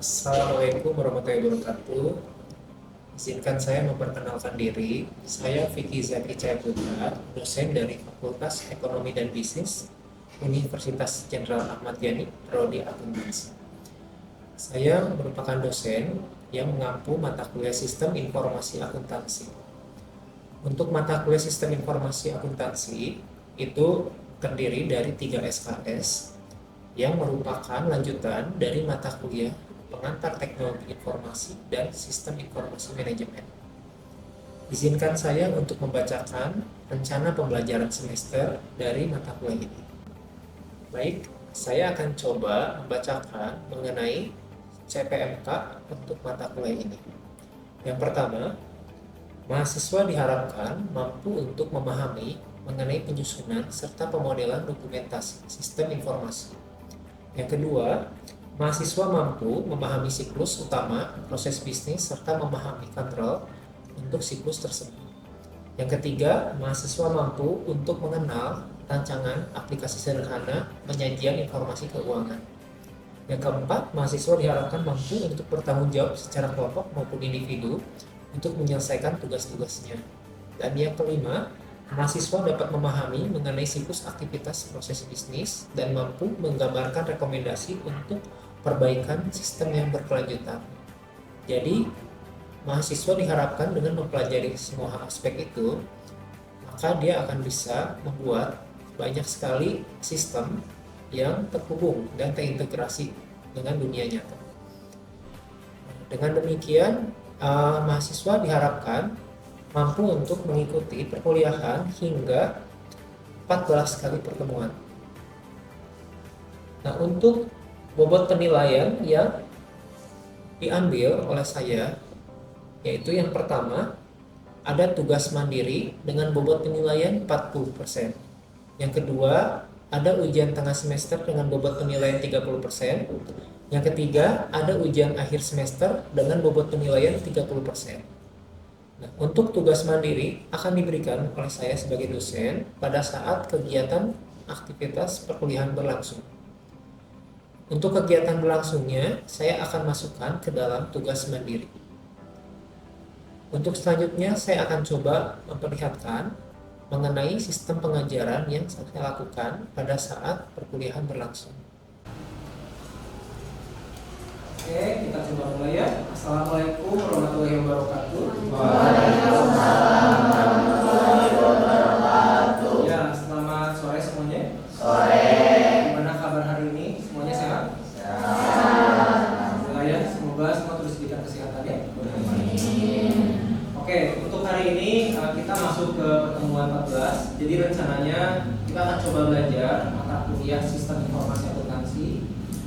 Assalamualaikum warahmatullahi wabarakatuh. Izinkan saya memperkenalkan diri. Saya Vicky Zaki Cahayaputra, dosen dari Fakultas Ekonomi dan Bisnis Universitas Jenderal Ahmad Yani, Prodi Akuntansi. Saya merupakan dosen yang mengampu mata kuliah Sistem Informasi Akuntansi. Untuk mata kuliah Sistem Informasi Akuntansi itu terdiri dari 3 SKS yang merupakan lanjutan dari mata kuliah Pengantar Teknologi Informasi dan Sistem Informasi Manajemen. Izinkan saya untuk membacakan rencana pembelajaran semester dari mata kuliah ini. Baik, saya akan coba membacakan mengenai CPMK untuk mata kuliah ini. Yang pertama, mahasiswa diharapkan mampu untuk memahami mengenai penyusunan serta pemodelan dokumentasi sistem informasi. Yang kedua, mahasiswa mampu memahami siklus utama proses bisnis serta memahami kontrol untuk siklus tersebut. Yang ketiga, mahasiswa mampu untuk mengenal rancangan aplikasi sederhana penyajian informasi keuangan. Yang keempat, mahasiswa diharapkan mampu untuk bertanggung jawab secara kelompok maupun individu untuk menyelesaikan tugas-tugasnya. Dan yang kelima, mahasiswa dapat memahami mengenai siklus aktivitas proses bisnis dan mampu menggambarkan rekomendasi untuk perbaikan sistem yang berkelanjutan. Jadi, mahasiswa diharapkan dengan mempelajari semua aspek itu, maka dia akan bisa membuat banyak sekali sistem yang terhubung dan terintegrasi dengan dunia nyata. Dengan demikian, mahasiswa diharapkan mampu untuk mengikuti perkuliahan hingga 14 kali pertemuan. Nah, untuk bobot penilaian yang diambil oleh saya, yaitu yang pertama, ada tugas mandiri dengan bobot penilaian 40%. Yang kedua, ada ujian tengah semester dengan bobot penilaian 30%. Yang ketiga, ada ujian akhir semester dengan bobot penilaian 30%. Nah, untuk tugas mandiri akan diberikan oleh saya sebagai dosen pada saat kegiatan aktivitas perkuliahan berlangsung. Untuk kegiatan berlangsungnya, saya akan masukkan ke dalam tugas mandiri. Untuk selanjutnya, saya akan coba memperlihatkan mengenai sistem pengajaran yang saya lakukan pada saat perkuliahan berlangsung. Oke, kita coba mulai ya. Assalamualaikum warahmatullahi wabarakatuh. Waalaikumsalam warahmatullahi wabarakatuh. Ya, selamat sore semuanya. Sore. Gimana kabar hari ini? Semuanya sehat? Sehat. Ya, semoga semua terus diberikan kesehatan ya. Oke, untuk hari ini kita masuk ke pertemuan 14. Jadi rencananya kita akan coba belajar mata kuliah Sistem Informasi Akuntansi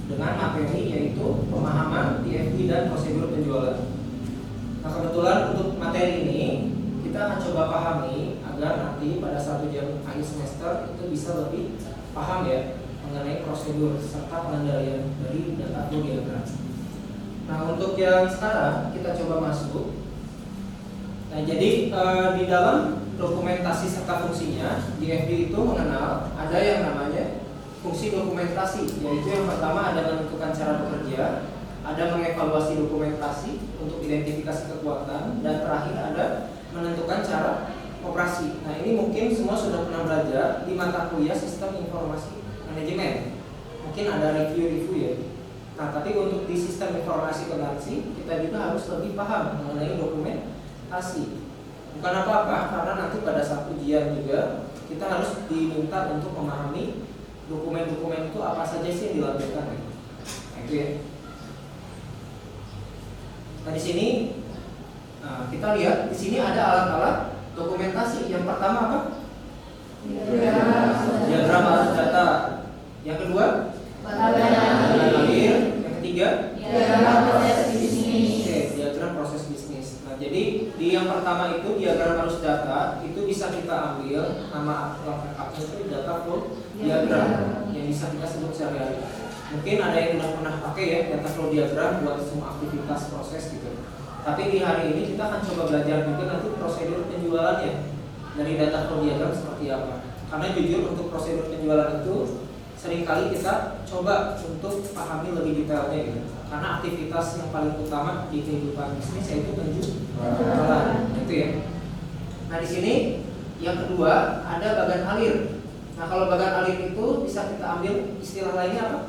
dengan materi yaitu pemahaman DFI dan prosedur penjualan. Nah, kebetulan untuk materi ini kita akan coba pahami agar nanti pada saat ujian akhir semester itu bisa lebih paham ya mengenai prosedur serta pengendalian dari data flow diagram. Nah, untuk yang sekarang kita coba masuk. Nah, jadi di dalam dokumentasi serta fungsinya, DFD itu mengenal ada yang namanya fungsi dokumentasi, yaitu yang pertama ada menentukan cara bekerja, ada mengevaluasi dokumentasi untuk identifikasi kekuatan, dan terakhir ada menentukan cara operasi. Nah, ini mungkin semua sudah pernah belajar di mata kuliah Sistem Informasi Manajemen. Mungkin ada review-review ya. Nah, tapi untuk di Sistem Informasi Akuntansi kita juga harus lebih paham mengenai dokumentasi. Bukan apa-apa, karena nanti pada saat ujian juga kita harus diminta untuk memahami dokumen-dokumen itu apa saja sih yang dilakukan. Nah, itu ya. Nah, di sini kita lihat di sini ada alat-alat dokumentasi. Yang pertama apa? Diagram arus data. Yang kedua? Data alir. Yang ketiga? Diagram proses bisnis. Oke, diagram proses bisnis. Nah, jadi di yang pertama itu diagram arus data itu bisa kita ambil nama lengkapnya itu data flow diagram yang bisa kita sebut sehari-hari. Mungkin ada yang udah pernah pakai ya data flow diagram buat semua aktivitas proses gitu. Tapi di hari ini kita akan coba belajar juga nanti prosedur penjualannya dari data flow diagram seperti apa. Karena jujur untuk prosedur penjualan itu seringkali kita coba untuk pahami lebih detailnya gitu. Karena aktivitas yang paling utama di kehidupan bisnis yaitu penjualan, itu ya. Nah di sini yang kedua ada bagan alir. Nah kalau bagan alir itu bisa kita ambil istilah lainnya apa?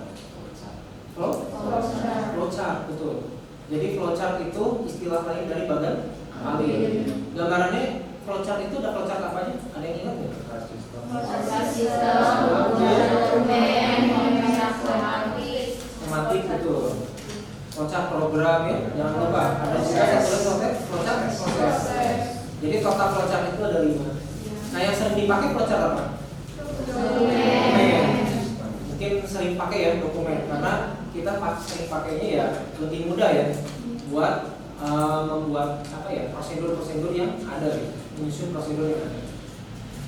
Flowchart, betul. Jadi flowchart itu istilah lain dari bagan alir. Gambarannya flowchart itu ada flowchart apa aja? Ada yang ingat nggak? Tematik betul. Flowchart program ya, jangan lupa. Ada juga satu lagi flowchart proses. Jadi total flowchart itu ada 5. Nah yang sering dipakai flowchart apa? Dokumen. Mungkin sering pakai ya dokumen, karena kita sering pakainya ya lebih mudah ya buat membuat apa ya prosedur-prosedur yang ada ya, menyusun prosedur yang ada.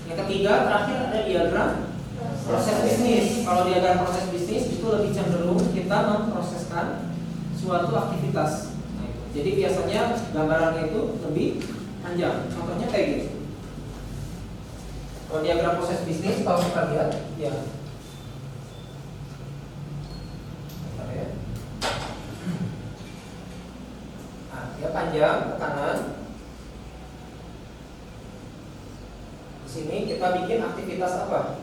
Yang ketiga terakhir ada diagram proses bisnis. Kalau diagram proses bisnis itu lebih cenderung kita memproseskan suatu aktivitas. Nah, itu. Jadi biasanya gambarannya itu lebih panjang. Contohnya kayak gini. Kalau diagram proses bisnis kalau kita lihat ya. Bentar ya. Nah, dia panjang ke kanan. Di sini kita bikin aktivitas apa?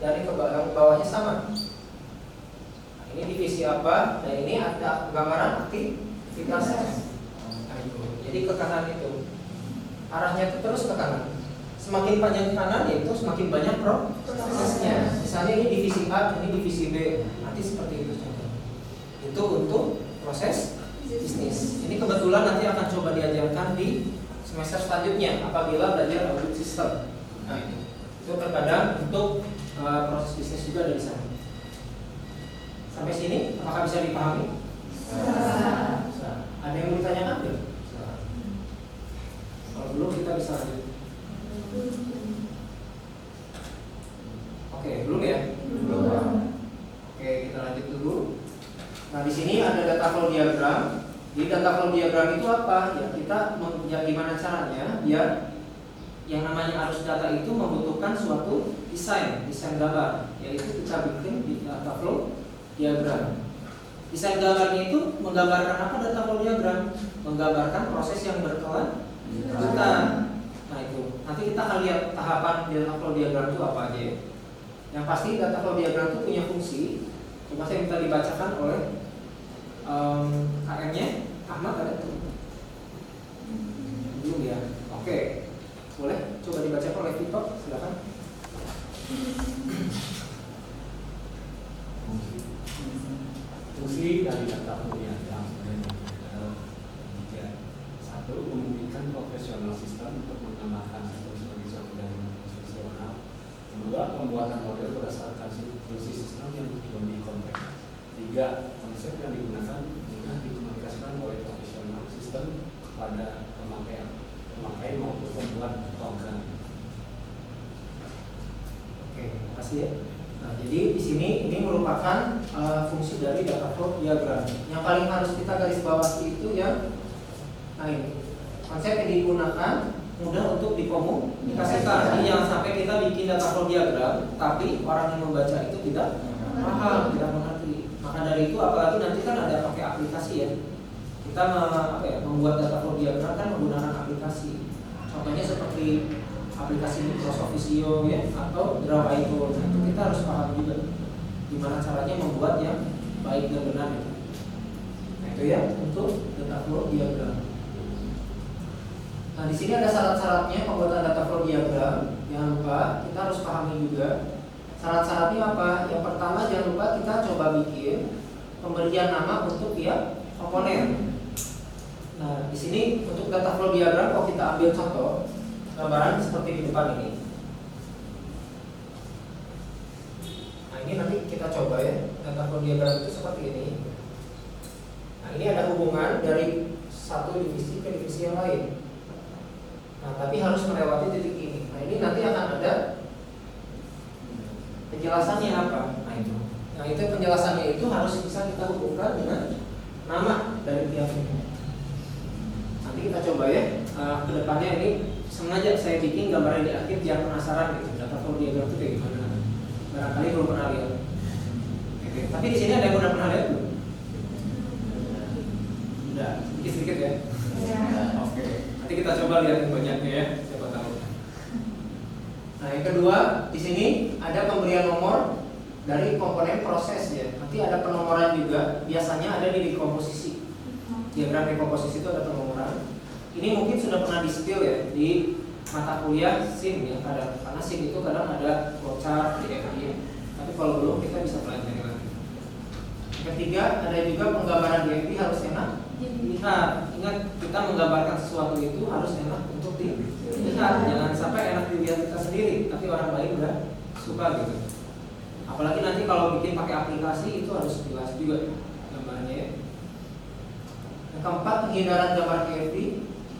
Dari ke bawahnya sama. Nah, ini divisi apa? Dan ini ada gambaran aktivitasnya. Nah, itu. Jadi ke kanan itu. Arahnya itu terus ke kanan. Semakin panjang ke kanan yaitu semakin banyak prosesnya. Misalnya ini divisi A, ini divisi B. Nanti seperti itu contohnya. Itu untuk proses bisnis. Ini kebetulan nanti akan coba diajarkan di semester selanjutnya apabila belajar audit sistem. Nah, itu terkadang untuk proses bisnis juga ada di sana. Sampai sini apakah bisa dipahami? Ada yang mau ditanyakan? Kalau belum kita bisa lanjut. Oke, belum ya? Belum. Oke, kita lanjut dulu. Nah, di sini ada data flow diagram. Di data flow diagram itu apa? Ya kita gimana caranya biar yang namanya arus data itu membutuhkan suatu desain gambar, yaitu kita bikin di data flow diagram. Desain gambarnya itu menggambarkan apa data flow diagram? Menggambarkan proses yang berkelanjutan. Nah itu, nanti kita akan lihat tahapan data flow diagram itu apa aja ya. Yang pasti data flow diagram itu punya fungsi. Coba saya minta dibacakan oleh KM-nya Ahmad ada tuh? Belum ya? Oke, boleh coba dibacakan oleh Vito, silakan. Fungsi dari data flow diagram satu, memungkinkan profesional sistem untuk menambahkan sistem sebagai suatu dari profesional. Kedua, pembuatan model berdasarkan fungsi sistem yang lebih kompleks. Tiga, konsep yang digunakan mudah dikomunikasikan oleh profesional sistem kepada pemakai maupun pembuat program. Oke, terima kasih ya. Nah, jadi di sini ini merupakan fungsi dari data flow diagram. Yang paling harus kita garis bawahi itu yang nah ini konsep yang digunakan mudah untuk dikomunikasikan. Jadi jangan sampai kita bikin data flow diagram, tapi orang yang membaca itu tidak paham, tidak mengerti. Maka dari itu apalagi nanti kan ada pakai aplikasi ya. Kita membuat data flow diagram kan menggunakan aplikasi. Contohnya seperti aplikasi Microsoft Visio ya atau Draw Icon. Nah, itu kita harus paham juga gimana caranya membuat yang baik dan benar itu. Nah, itu ya untuk data flow diagram. Nah, di sini ada syarat-syaratnya pembuatan data flow diagram. Jangan lupa kita harus pahami juga syarat-syaratnya apa. Yang pertama jangan lupa kita coba bikin pemberian nama untuk tiap komponen. Nah, di sini untuk data flow diagram kalau kita ambil contoh gambaran seperti di depan ini. Nah, ini nanti kita coba ya data flow diagram itu seperti ini. Nah, ini ada hubungan dari satu divisi ke divisi yang lain. Nah, tapi harus melewati titik ini. Nah, ini nanti akan ada penjelasannya apa. Nah, itu penjelasannya itu harus bisa kita hubungkan dengan nama dari tiap ini. Nanti kita coba ya kedepannya ini sengaja saya bikin gambarnya di akhir biar penasaran gitu data flow diagram itu kayak gimana. Barangkali belum pernah lihat. Oke. Tapi di sini ada yang udah pernah lihat belum? Udah, sedikit-sedikit ya. Oke. Nanti kita coba lihat yang banyaknya ya, siapa tahu. Nah, yang kedua, di sini ada pemberian nomor dari komponen proses ya. Nanti ada penomoran juga, biasanya ada di dekomposisi. Diagram dekomposisi itu ada penomoran. Ini mungkin sudah pernah di-spill ya di mata kuliah SIM ya, kadang karena SIM itu kadang ada flowchart di FI. Tapi kalau belum kita bisa pelajari lagi. Yang ketiga, ada juga penggambaran di FI harus enak dilihat. Ingat, kita menggambarkan sesuatu itu harus enak untuk dilihat. Jangan sampai enak dilihat kita sendiri, tapi orang lain udah suka gitu. Apalagi nanti kalau bikin pakai aplikasi itu harus jelas juga gambarnya ya. Yang keempat, penghindaran gambar KFD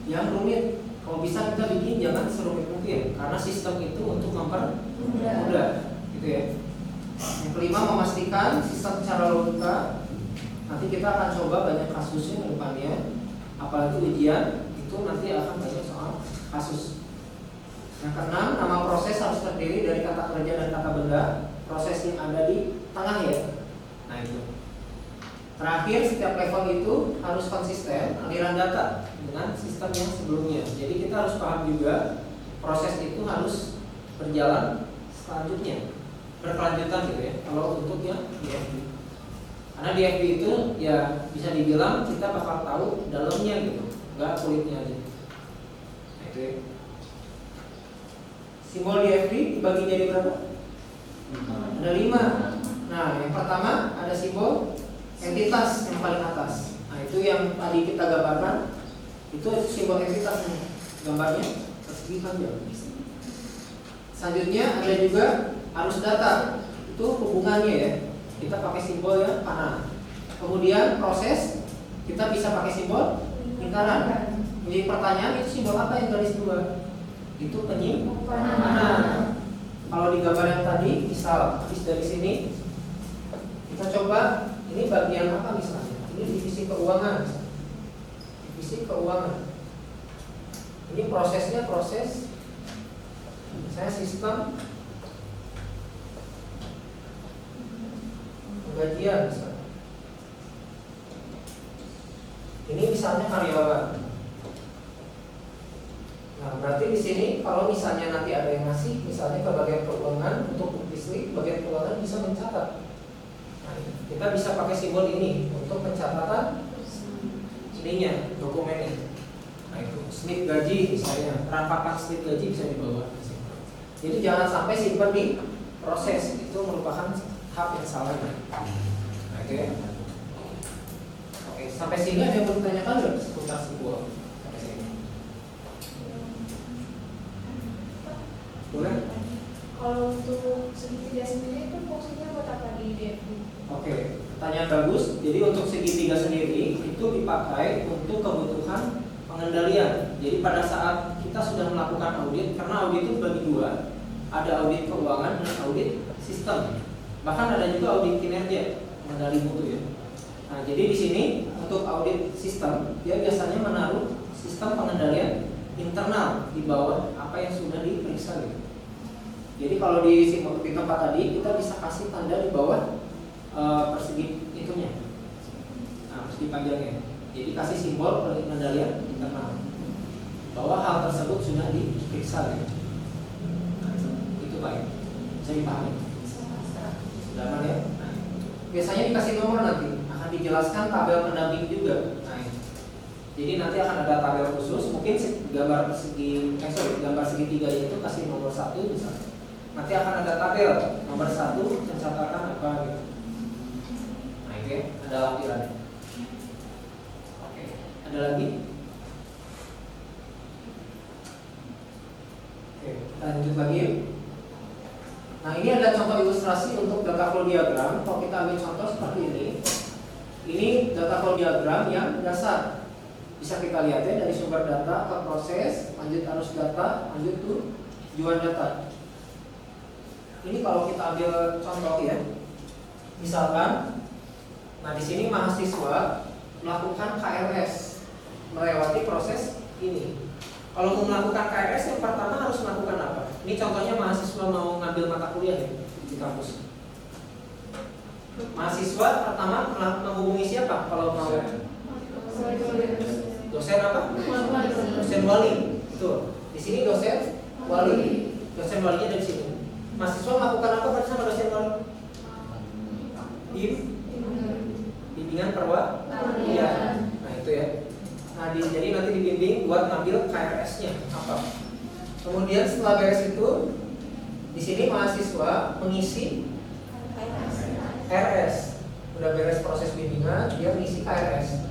yang rumit. Kalau bisa kita bikin jangan serumit mungkin, karena sistem itu untuk mempermudah gitu ya. Yang kelima, memastikan sistem secara logika. Nanti kita akan coba banyak kasusnya ke depannya. Apalagi ujian itu nanti akan banyak soal kasus. Yang keenam, nama proses harus terdiri dari kata kerja dan kata benda. Proses yang ada di tengah ya. Nah itu. Terakhir, setiap level itu harus konsisten aliran data dengan sistem yang sebelumnya. Jadi kita harus paham juga proses itu harus berjalan selanjutnya, berkelanjutan gitu ya. Kalau untuk yang di FB, karena di FB itu ya bisa dibilang kita bakal tahu dalamnya gitu, nggak kulitnya aja. Nah, itu ya. Simbol di FB dibagi jadi berapa? Ada 5. Nah, yang pertama ada simbol entitas yang paling atas. Nah, itu yang tadi kita gambarkan. Itu simbol entitas nih. Gambarnya persegi panjang. Selanjutnya ada juga arus data. Itu hubungannya ya. Kita pakai simbol yang panah. Kemudian proses kita bisa pakai simbol lingkaran. Jadi pertanyaan, itu simbol apa yang garis 2? Itu penyimpanan. Kalau di gambar yang tadi, misal habis dari sini, kita coba ini bagian apa misalnya? Ini divisi keuangan. Divisi keuangan. Ini prosesnya proses saya sistem penggajian misalnya. Ini misalnya karyawan. Nah, berarti di sini kalau misalnya nanti ada yang ngasih, misalnya ke bagian keuangan untuk listrik, bagian keuangan bisa mencatat. Nah, kita bisa pakai simbol ini untuk pencatatan ininya, dokumennya. Nah itu slip gaji misalnya, rangkapan slip gaji bisa dibawa. Jadi jangan sampai simpan di proses, itu merupakan hal yang salah. Oke. Oke, sampai sini ada yang bertanyakan nggak seputar simbol? Sampai sini. Boleh? Kalau untuk segitiga sendiri itu fungsinya buat apa di DFD? Oke, pertanyaan bagus. Jadi untuk segitiga sendiri itu dipakai untuk kebutuhan pengendalian. Jadi pada saat kita sudah melakukan audit, karena audit itu bagi 2, ada audit keuangan dan audit sistem. Bahkan ada juga audit kinerja, pengendali mutu ya. Nah, jadi di sini untuk audit sistem dia biasanya menaruh sistem pengendalian internal di bawah apa yang sudah diperiksa gitu. Jadi kalau di tempat tadi kita bisa kasih tanda di bawah persegi itunya, nah, persegi panjangnya. Jadi kasih simbol pengendalian internal bahwa hal tersebut sudah diperiksa gitu. Nah, itu baik, bisa dipahami. Sudah ya. Nah, biasanya dikasih nomor nanti akan dijelaskan tabel pendamping juga. Nah, jadi nanti akan ada tabel khusus, mungkin gambar gambar segitiga itu kasih nomor 1 misalnya. Nanti akan ada tabel nomor 1 pencatatan apa gitu. Nah itu ya, ada lampirannya. Oke, ada lagi? Oke, kita lanjut lagi yuk. Nah ini ada contoh ilustrasi untuk data flow diagram. Kalau kita ambil contoh seperti ini data flow diagram yang dasar. Bisa kita lihat ya dari sumber data ke proses, lanjut arus data, lanjut tujuan data. Ini kalau kita ambil contoh ya, misalkan, nah di sini mahasiswa melakukan KRS melewati proses ini. Kalau mau melakukan KRS yang pertama harus melakukan apa? Ini contohnya mahasiswa mau ngambil mata kuliah ya di kampus. Mahasiswa pertama menghubungi siapa kalau mau? Dosen apa? Dosen wali. Betul. Di sini dosen wali. Dosen walinya dari sini. Mahasiswa melakukan apa bersama dosen wali? Bimbingan Iya. Nah itu ya. Nah jadi nanti dibimbing buat ngambil KRS-nya apa. Kemudian setelah beres itu, di sini mahasiswa mengisi KRS. Udah beres proses bimbingan, dia mengisi KRS.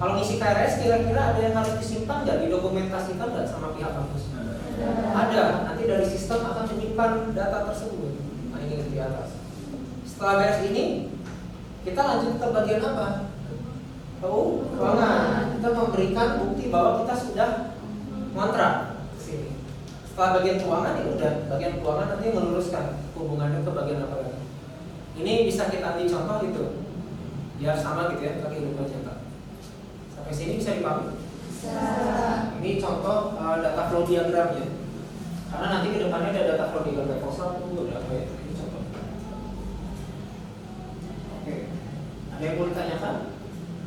Kalau ngisi KRS kira-kira ada yang harus disimpan nggak, didokumentasikan nggak sama pihak kampus? Ada. Nanti dari sistem akan menyimpan data tersebut. Nah ini di atas. Setelah beres ini, kita lanjut ke bagian apa? Keuangan. Kita memberikan bukti bahwa kita sudah ngontrak ke sini. Setelah bagian keuangan ya udah, bagian keuangan nanti meluruskan hubungannya ke bagian apa lagi. Ini bisa kita ambil contoh gitu, biar sama gitu ya, pakai kehidupan nyata. Sampai sini bisa dipahami? Ini contoh data flow diagramnya. Karena nanti ke depannya ada data flow diagram level 1, ada apa ya? Ini contoh. Oke. Ada yang mau ditanyakan?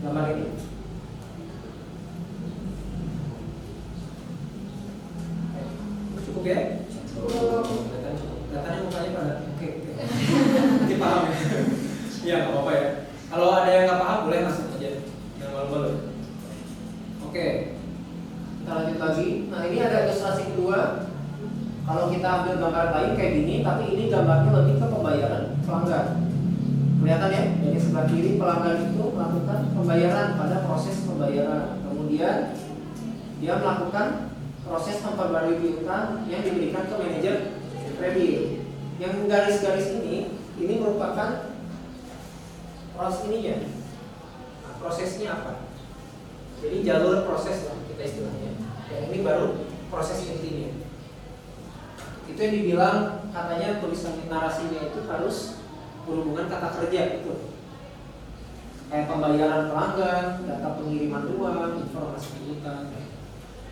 Gambar ini? Cukup ya? Cukup. Datanya mukanya pada oke. Nanti paham ya? Iya nggak apa-apa ya. Kalau ada yang nggak paham boleh langsung aja. Yang malu-malu. Oke. Kita lanjut lagi. Nah ini ada ilustrasi kedua. Kalau kita ambil gambar lain kayak gini, tapi ini gambarnya lebih ke pembayaran pelanggan. Kelihatan ya? Dari sebelah kiri pelanggan itu melakukan pembayaran pada proses pembayaran. Kemudian dia melakukan proses memperbarui piutang yang diberikan ke manajer kredit. Yang garis-garis ini merupakan proses ininya. Nah, prosesnya apa? Jadi jalur proses lah kita istilahnya. Yang ini baru proses intinya. Itu yang dibilang katanya tulisan narasinya itu harus berhubungan kata kerja itu. Kayak pembayaran pelanggan, data pengiriman uang, informasi piutang.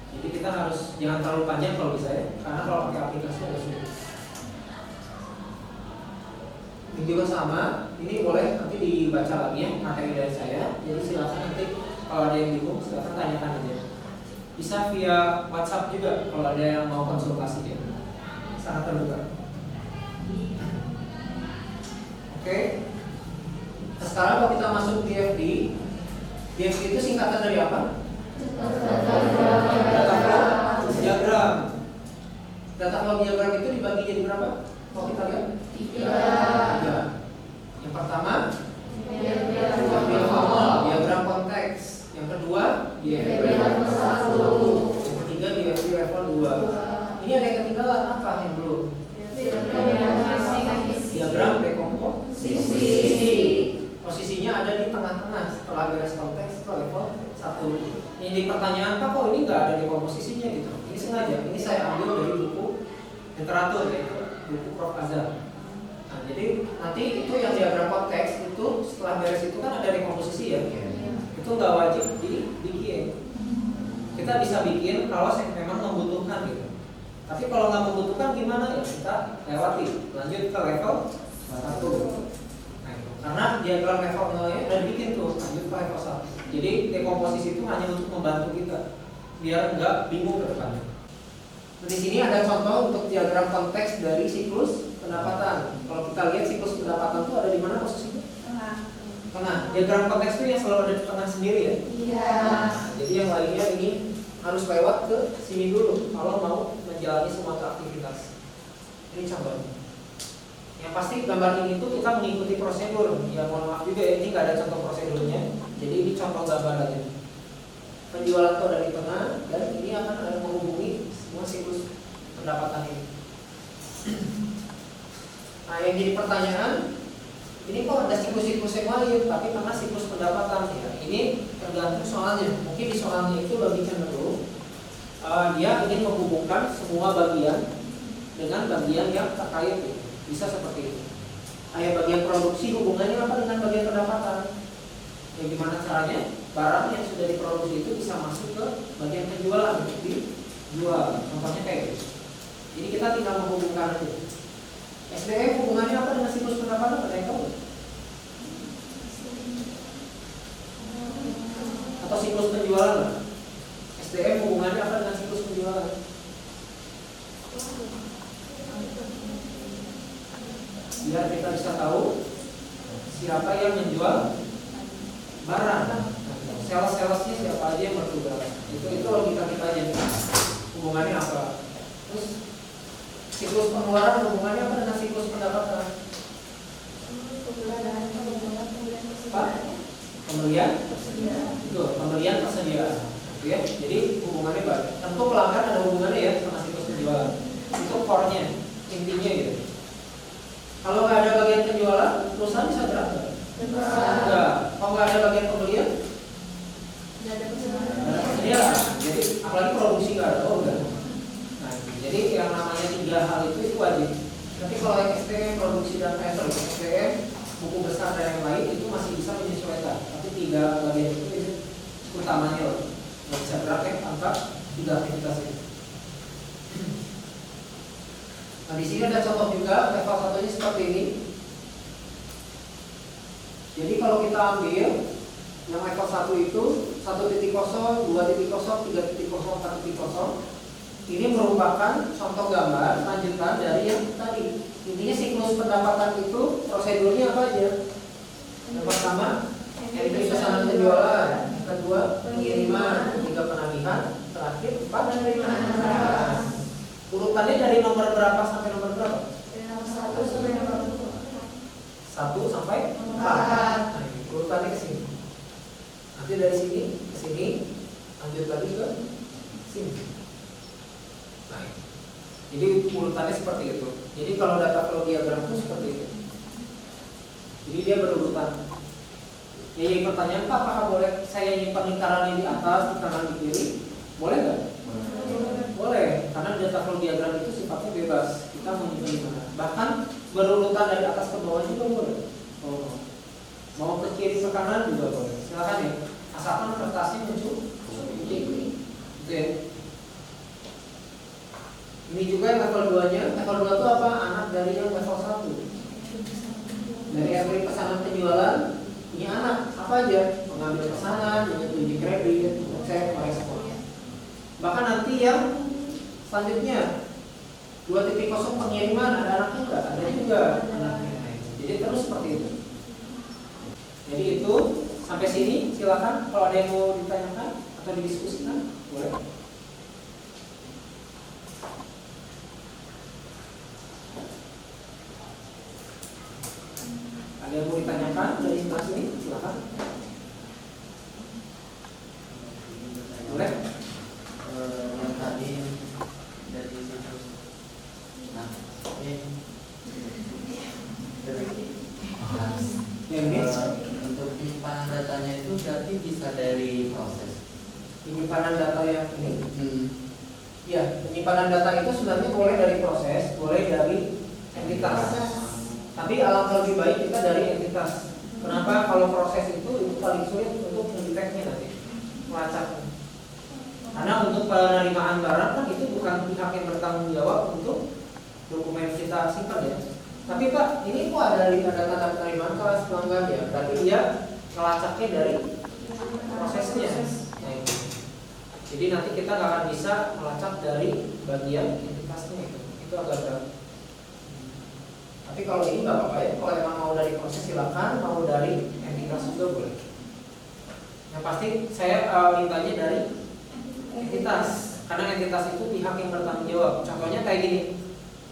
Jadi kita harus jangan terlalu panjang kalau bisa ya, karena kalau pakai aplikasi agak sulit. Ini juga sama, ini boleh nanti dibaca lagi ya materi dari saya. Jadi silakan nanti kalau ada yang bingung silakan tanyakan aja. Bisa via WhatsApp juga kalau ada yang mau konsultasi ya. Sangat terbuka. Oke. Nah, sekarang kalau kita masuk DFD, DFD itu singkatan dari apa? Data flow diagram. Data flow diagram itu dibagi jadi berapa? Mau kita lihat? 3. Yang pertama diagram konteks. Yang kedua DFD level 1. Yang ketiga DFD level 2. Ini ada yang ketinggalan apa yang belum? Diagram dekomposisi. Posisinya ada di tengah-tengah setelah beres konteks itu level 1. Ini pertanyaan Pak, kok ini nggak ada dekomposisinya gitu? Ini sengaja. Ini saya ambil dari buku literatur ya, buku Prof. Azhar. Nah, jadi nanti itu yang diagram konteks itu setelah beres itu kan ada dekomposisi ya. Itu nggak wajib dibikin. Kita bisa bikin kalau memang membutuhkan gitu. Tapi kalau nggak membutuhkan gimana ya kita lewati, lanjut ke level 1. Karena diagram level 0-nya udah dibikin tuh, lanjut ke level 1. Jadi dekomposisi itu hanya untuk membantu kita biar nggak bingung ke depannya. Nah, di sini ada contoh untuk diagram konteks dari siklus pendapatan. Kalau kita lihat siklus pendapatan itu ada di mana posisinya? Tengah. Diagram konteks itu yang selalu ada di tengah sendiri ya? Iya. Nah, jadi yang lainnya ini harus lewat ke sini dulu kalau mau menjalani semua aktivitas. Ini contohnya. Yang pasti gambar ini tuh kita mengikuti prosedur. Ya mohon maaf juga ya, ini nggak ada contoh prosedurnya. Jadi ini contoh gambar aja. Penjualan itu ada di tengah dan ini akan ada menghubungi semua siklus pendapatan ini. Nah yang jadi pertanyaan, ini kok ada siklus-siklus yang lain, tapi karena siklus pendapatan ya. Ini tergantung soalnya. Mungkin di soalnya itu lebih cenderung dia ingin menghubungkan semua bagian dengan bagian yang terkait. Bisa seperti itu. Kayak bagian produksi hubungannya apa dengan bagian pendapatan? Ya gimana caranya barang yang sudah diproduksi itu bisa masuk ke bagian penjualan untuk dijual. Contohnya kayak gitu. Jadi kita tinggal menghubungkan aja. SDM hubungannya apa dengan siklus pendapatan? Ada yang tahu? atau siklus penjualan nggak? SDM hubungannya apa dengan siklus penjualan? Biar kita bisa tahu siapa yang menjual barang, sales-salesnya siapa aja yang bertugas. Itu logika kita aja. Hubungannya apa? Terus siklus pengeluaran hubungannya apa dengan siklus pendapatan? Pak? Pembelian? Itu pembelian persediaan. Ya, jadi hubungannya banyak. Tentu pelanggan ada hubungannya ya sama siklus penjualan. Itu core-nya, intinya gitu. Kalau nggak ada bagian penjualan, perusahaan bisa gerak nggak? Enggak. Kalau nggak ada bagian pembelian, nggak ada persediaan. Jadi apalagi produksi nggak ada, oh enggak. Nah, jadi yang namanya 3 hal itu wajib. Tapi kalau yang STM produksi dan STM buku besar dan yang lain itu masih bisa menyesuaikan. Tapi 3 bagian itu utamanya loh. Nggak bisa gerak ya tanpa 3 aktivitas itu. Nah di sini ada contoh juga level 1-nya seperti ini. Jadi kalau kita ambil yang level 1 itu 1.0, 2.0, 3.0, 4.0, ini merupakan contoh gambar lanjutan dari yang tadi. Intinya siklus pendapatan itu prosedurnya apa aja? Yang pertama, entry pesanan penjualan, yang kedua pengiriman, ketiga penagihan, terakhir 4 penerimaan. Urutannya dari nomor berapa sampai nomor berapa? 1 sampai nomor 1 sampai 4. Nah, urutannya ke sini. Nanti dari sini ke sini, lanjut lagi ke sini. Nah, jadi urutannya seperti itu. Jadi kalau data flow diagram itu seperti itu. Jadi dia berurutan. Jadi pertanyaan Pak, apakah boleh saya nyimpan lingkaran di atas, lingkaran di kiri? Boleh nggak? Boleh, karena data flow diagram itu sifatnya bebas. Kita mau nyimpan di mana. Bahkan berurutan dari atas ke bawah juga boleh. Oh. Mau ke kiri ke kanan juga boleh. Silakan ya. Asalkan kertasnya muncul. Gitu ya. Ini juga yang level 2-nya. Level 2 itu apa? Anak dari yang level 1. Dari entry pesanan penjualan, ini anak apa aja? Mengambil pesanan, menyetujui kredit, cek, merespon. Bahkan nanti yang selanjutnya 2.0 pengiriman, ada anaknya enggak? Ada juga anaknya. Jadi terus seperti itu. Jadi itu sampai sini silakan kalau ada yang mau ditanyakan atau didiskusikan boleh. Ada yang mau ditanyakan dari sebelah sini silakan. Boleh. Yang tadi dari situs, nah ini untuk penyimpanan datanya itu berarti bisa dari proses. Penyimpanan data yang ini, ya penyimpanan data itu sebenarnya boleh dari proses, boleh dari entitas. Tapi alangkah lebih baik kita dari entitas. Kenapa? Kalau proses itu paling sulit untuk mendeteknya nanti, melacaknya. Karena untuk penerimaan barang kan itu bukan pihak yang bertanggung jawab untuk dokumen kita simpan ya. Tapi Pak, ini kok ada tanda penerimaan kelas pelanggan ya? Berarti dia melacaknya dari prosesnya. Nah, itu. Jadi nanti kita nggak akan bisa melacak dari bagian entitasnya itu. Itu agak berat. Tapi kalau ini nggak apa-apa ya. Kalau emang mau dari proses silakan, mau dari entitas juga boleh. Yang pasti saya mintanya dari entitas, karena entitas itu pihak yang bertanggung jawab. Contohnya kayak gini,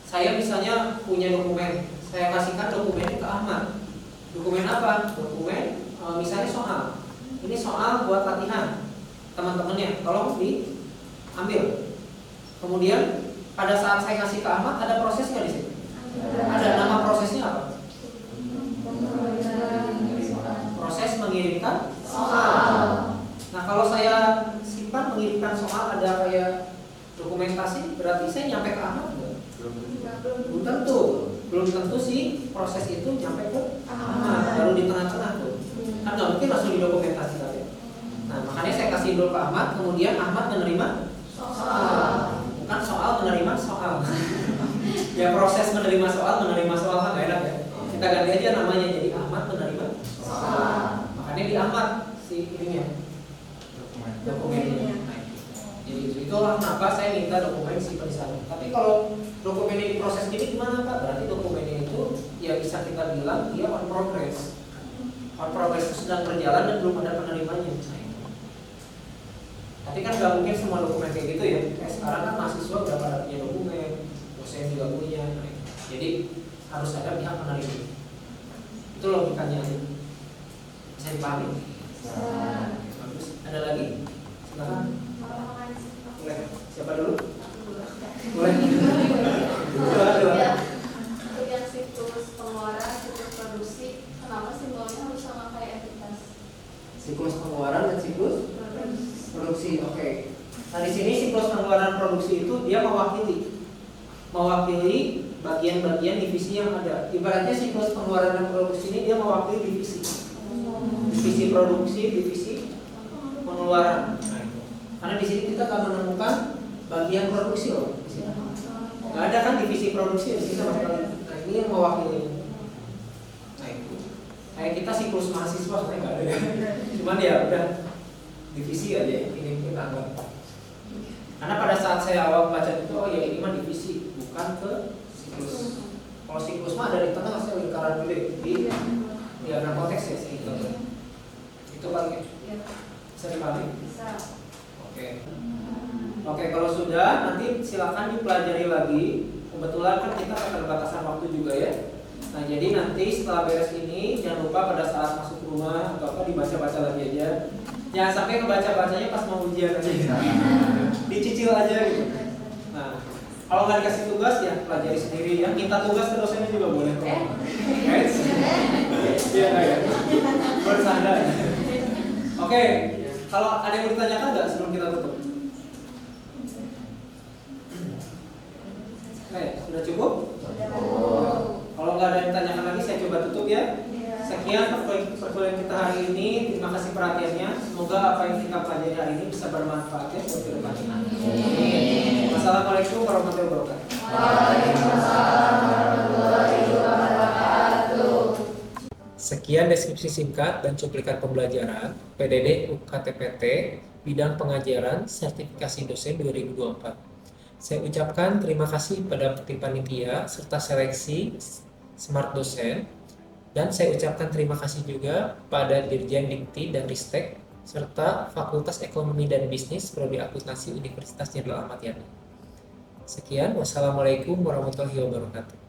saya misalnya punya dokumen, saya kasihkan dokumennya ke Ahmad. Dokumen apa? Dokumen misalnya soal. Ini soal buat latihan teman-temannya, tolong diambil. Kemudian pada saat saya kasih ke Ahmad ada prosesnya di sini. Ada nama prosesnya apa? Proses mengirimkan soal. Nah kalau saya simpan mengirimkan soal ada kayak dokumentasi, berarti saya nyampe ke Ahmad enggak? Belum tentu. Belum tentu sih proses itu nyampe ke Ahmad, baru di tengah-tengah tuh. Kan nggak mungkin langsung didokumentasikan ya. Nah makanya saya kasih dulu ke Ahmad, kemudian Ahmad menerima soal. Bukan soal menerima soal. Ya proses menerima soal kan nggak enak ya. Kita ganti aja namanya jadi Ahmad menerima soal. Makanya di Ahmad si ininya. Dokumennya. Jadi itulah kenapa saya minta dokumen simpan di sana. Tapi kalau dokumennya diproses gini gimana Pak? Berarti dokumennya itu ya bisa kita bilang dia on progress. On progress itu sedang berjalan dan belum ada penerimanya. Tapi kan nggak mungkin semua dokumen kayak gitu ya. Kayak sekarang kan mahasiswa udah pada punya dokumen, dosen juga punya. Jadi harus ada pihak penerima. Itu logikanya. Bisa dipahami? Bagus. Ada lagi? Silakan. Boleh. Siapa dulu? Boleh. Ya, untuk yang siklus pengeluaran, siklus produksi, kenapa simbolnya harus sama kayak entitas? Siklus pengeluaran dan siklus produksi. Oke. Nah di sini siklus pengeluaran produksi itu dia mewakili bagian-bagian divisi yang ada. Ibaratnya siklus pengeluaran dan produksi ini dia mewakili divisi. Divisi produksi, divisi pengeluaran. Karena di sini kita akan menemukan bagian produksi loh. Di sini. Nggak ada kan divisi produksi di sini. Nah ini yang mewakili. Nah itu. Kayak kita siklus mahasiswa sebenarnya nggak ada ya. Cuman ya udah divisi aja ini kita anggap. Karena pada saat saya awal baca itu, oh ya ini mah divisi, bukan ke siklus. Kalau siklus mah ada di tengah, saya lingkaran gede di diagram konteks ya saya gitu. Itu paling bisa dipahami. Bisa. Oke, kalau sudah nanti silakan dipelajari lagi. Kebetulan kan kita keterbatasan waktu juga ya. Nah jadi nanti setelah beres ini jangan lupa pada saat masuk rumah atau apa dibaca-baca lagi aja. Jangan sampai ngebaca-bacanya pas mau ujian aja. Dicicil aja gitu. Nah kalau nggak dikasih tugas ya pelajari sendiri ya. Minta tugas ke dosennya juga boleh. Guys, iya nggak ya? Bersanda. Oke, kalau ada yang mau ditanyakan nggak sebelum kita tutup? Oke, sudah cukup? Kalau nggak ada yang ditanyakan lagi, saya coba tutup ya. Sekian perkuliahan kita hari ini. Terima kasih perhatiannya. Semoga apa yang kita pelajari hari ini bisa bermanfaat ya buat kedepannya. Amin. Wassalamualaikum warahmatullahi wabarakatuh. Sekian deskripsi singkat dan cuplikan pembelajaran PDD UKTPT bidang pengajaran sertifikasi dosen 2024. Saya ucapkan terima kasih pada tim panitia serta seleksi Smart Dosen, dan saya ucapkan terima kasih juga pada Dirjen Dikti dan Ristek serta Fakultas Ekonomi dan Bisnis Prodi Akuntansi Universitas Jenderal Ahmad Yani. Sekian, wassalamualaikum warahmatullahi wabarakatuh.